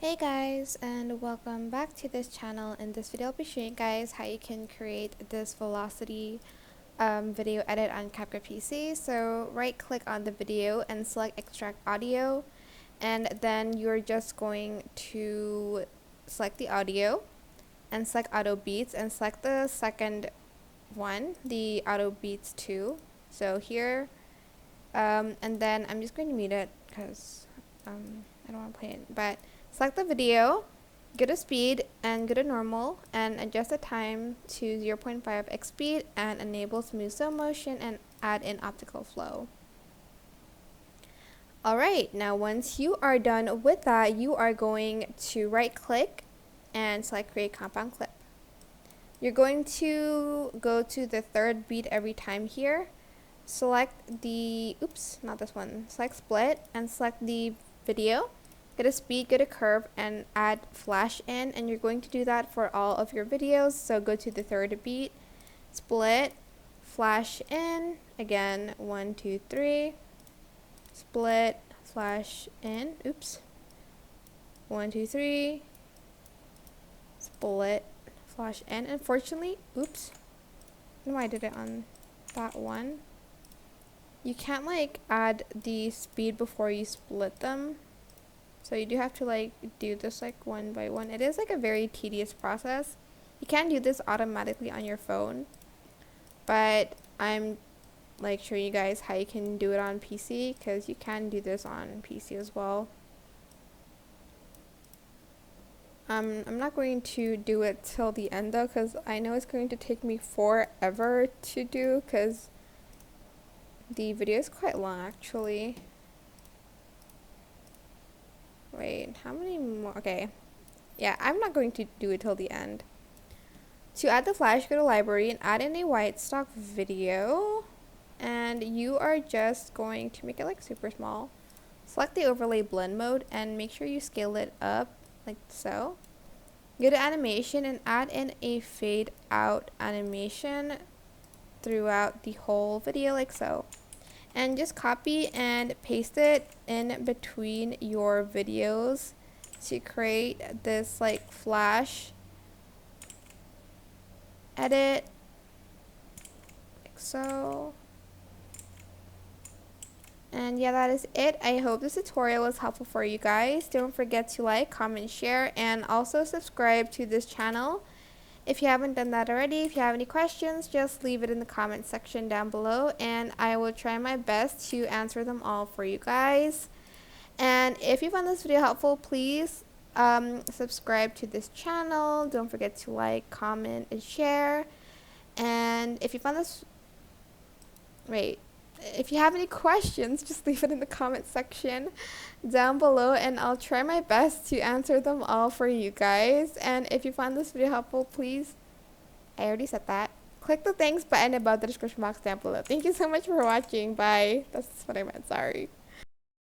Hey guys, and welcome back to this channel. In this video I'll be showing you guys how you can create this velocity video edit on CapCut PC. So right click on the video and select extract audio, and then you're just going to select the audio and select auto beats and select the second one, the auto beats 2. So here and then I'm just going to mute it because I don't want to play it, but select the video, go to speed and go to normal and adjust the time to 0.5x speed and enable smooth slow motion and add in optical flow. Alright, now once you are done with that, you are going to right click and select create compound clip. You're going to go to the third beat every time here. Select the, not this one, select split and select the video. Go to speed, go to curve, and add flash in, and you're going to do that for all of your videos. So go to the third beat, split, flash in, again, 1, 2, 3, split, flash in, 1, 2, 3, split, flash in. Unfortunately, I don't know why I did it on that one. You can't add the speed before you split them. So you do have to do this one by one. It is a very tedious process. You can do this automatically on your phone, but I'm showing you guys how you can do it on PC, because you can do this on PC as well. I'm not going to do it till the end though, because I know it's going to take me forever to do, because the video is quite long actually. Wait, how many more? Okay. Yeah, I'm not going to do it till the end. To add the flash, go to library and add in a white stock video. And you are just going to make it super small. Select the overlay blend mode and make sure you scale it up like so. Go to animation and add in a fade out animation throughout the whole video like so. And just copy and paste it in between your videos to create this flash edit like so. And yeah, that is it. I hope this tutorial was helpful for you guys. Don't forget to like, comment, share, and also subscribe to this channel if you haven't done that already. If you have any questions, just leave it in the comment section down below, and I will try my best to answer them all for you guys. And if you found this video helpful, please subscribe to this channel. Don't forget to like, comment, and share. And if you found this, if you have any questions, just leave it in the comment section down below, and I'll try my best to answer them all for you guys. And if you found this video helpful, please, I already said that, click the thanks button above the description box down below. Thank you so much for watching. Bye. That's what I meant. Sorry.